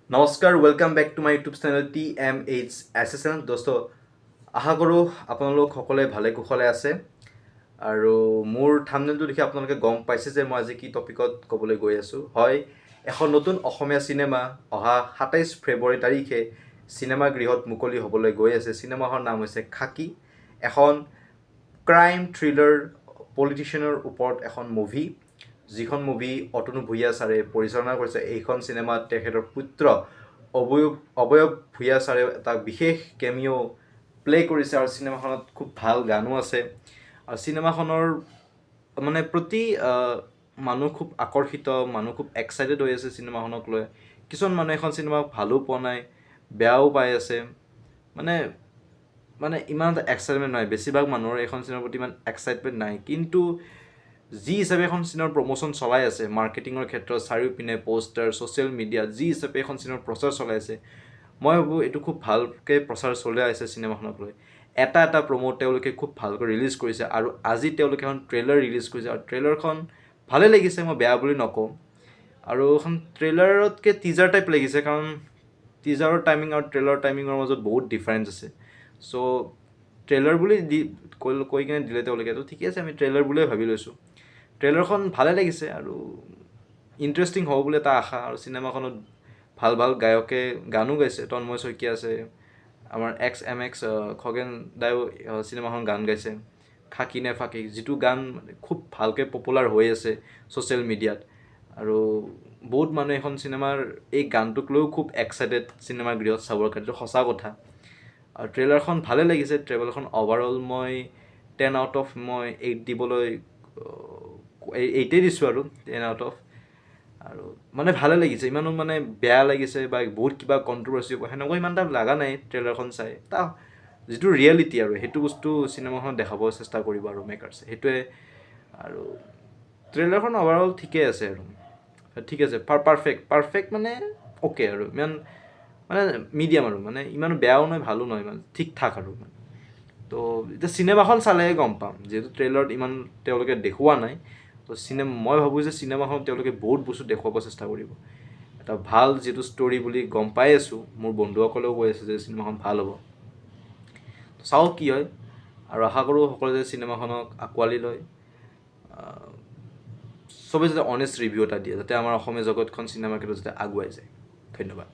নমস্কাৰ welcome back to my YouTube channel TMHSSN দোস্ত আশা কৰোঁ আপোনালোক সকলোৱে ভালে কুশলে আছে আৰু মোৰ থাম্বনেইলটো দেখি আপোনালোকে গম পাইছে যে মই আজি কি টপিকত ক'বলৈ গৈ আছোঁ হয় এখন নতুন অসমীয়া চিনেমা অহা ২৭ ফেব্ৰুৱাৰী তাৰিখে চিনেমাগৃহত মুকলি হ'বলৈ গৈ আছে। চিনেমাখনৰ নাম হৈছে খাকী, এখন ক্ৰাইম থ্ৰিলাৰ পলিটিচিয়ানৰ ওপৰত এখন মুভি, যিখন মুভি অতনু ভূঞা ছাৰে পৰিচালনা কৰিছে। এইখন চিনেমাত তেখেতৰ পুত্ৰ অৱয়ব ভূঞা ছাৰে এটা বিশেষ কেমিঅ' প্লে' কৰিছে আৰু চিনেমাখনত খুব ভাল গানো আছে আৰু চিনেমাখনৰ মানে প্ৰতি মানুহ খুব আকৰ্ষিত, মানুহ খুব এক্সাইটেড হৈ আছে চিনেমাখনক লৈ। কিছুমান মানুহে এখন চিনেমা ভালো পোৱা নাই, বেয়াও পাই আছে, মানে মানে ইমান এটা এক্সাইটমেণ্ট নাই। বেছিভাগ মানুহৰ এইখন চিনেমাৰ প্ৰতি ইমান এক্সাইটমেণ্ট নাই, কিন্তু যি হিচাপে এখন চিনেমাৰ প্ৰমোশ্যন চলাই আছে মাৰ্কেটিঙৰ ক্ষেত্ৰত, চাৰিওপিনে পষ্টাৰ, ছ'চিয়েল মিডিয়াত যি হিচাপে এখন চিনেমাৰ প্ৰচাৰ চলাই আছে, মই ভাবোঁ এইটো খুব ভালকৈ প্ৰচাৰ চলাই আছে চিনেমাখনক লৈ। এটা প্ৰমো তেওঁলোকে খুব ভালকৈ ৰিলিজ কৰিছে আৰু আজি তেওঁলোকে এখন ট্ৰেইলাৰ ৰিলিজ কৰিছে আৰু ট্ৰেইলাৰখন ভালে লাগিছে, মই বেয়া বুলি নকওঁ। আৰু এখন ট্ৰেইলাৰতকৈ টিজাৰ টাইপ লাগিছে, কাৰণ টিজাৰৰ টাইমিং আৰু ট্ৰেইলাৰৰ টাইমিঙৰ মাজত বহুত ডিফাৰেঞ্চ আছে। চ' ট্ৰেইলাৰ বুলি কৈ কিনে দিলে তেওঁলোকে, তো ঠিকে আছে, আমি ট্ৰেইলাৰ বুলিয়ে ভাবি লৈছোঁ। ট্ৰেইলাৰখন ভালে লাগিছে আৰু ইণ্টাৰেষ্টিং হ'ব বুলি এটা আশা। আৰু চিনেমাখনত ভাল ভাল গায়কে গানো গাইছে, তন্ময় শইকীয়া আছে, আমাৰ XMX খগেন দায়ো চিনেমাখন গান গাইছে, খাকী নে ফাকী, যিটো গান খুব ভালকৈ পপুলাৰ হৈ আছে ছ'চিয়েল মিডিয়াত। আৰু বহুত মানুহে এখন চিনেমাৰ এই গানটোক লৈও খুব এক্সাইটেড চিনেমাগৃহত চাবৰ কাৰণে, সঁচা কথা। আৰু ট্ৰেইলাৰখন ভালে লাগিছে। ট্ৰেইলাৰখন অভাৰঅল মই 10 আউট অফ মই 8 দিবলৈ 8 দিছোঁ আৰু 10 আউট অফ। আৰু মানে ভালে লাগিছে, ইমানো মানে বেয়া লাগিছে বা বহুত কিবা কণ্ট্ৰভাৰ্চি সেনেকুৱা ইমান এটা লগা নাই। ট্ৰেইলাৰখন চাই এটা যিটো ৰিয়েলিটি আৰু সেইটো বস্তু চিনেমাখনত দেখাব চেষ্টা কৰিব আৰু মেকাৰ্ছে, সেইটোৱে। আৰু ট্ৰেইলাৰখন অভাৰঅল ঠিকেই আছে আৰু ঠিক আছে, পাৰফেক্ট মানে অ'কে আৰু ইমান মানে মিডিয়াম আৰু মানে ইমানো বেয়াও নহয় ভালো নহয়, ইমান ঠিক ঠাক আৰু মানে। তো এতিয়া চিনেমাখন চালেহে গম পাম, যিহেতু ট্ৰেইলাৰত ইমান তেওঁলোকে দেখুওৱা নাই। তো মই ভাবোঁ যে চিনেমাখনত তেওঁলোকে বহুত বস্তু দেখুৱাব চেষ্টা কৰিব। এটা ভাল যিটো ষ্টৰি বুলি গম পাই আছোঁ, মোৰ বন্ধুসকলেও কৈ আছে যে চিনেমাখন ভাল হ'ব। চাওঁ কি হয়, আৰু আশা কৰোঁ সকলোৱে যে চিনেমাখনক আঁকোৱালি লয়, চবেই যাতে অনেষ্ট ৰিভিউ এটা দিয়ে, যাতে আমাৰ অসমীয়া জগতখন চিনেমাৰ ক্ষেত্ৰত যাতে আগুৱাই যায়। ধন্যবাদ।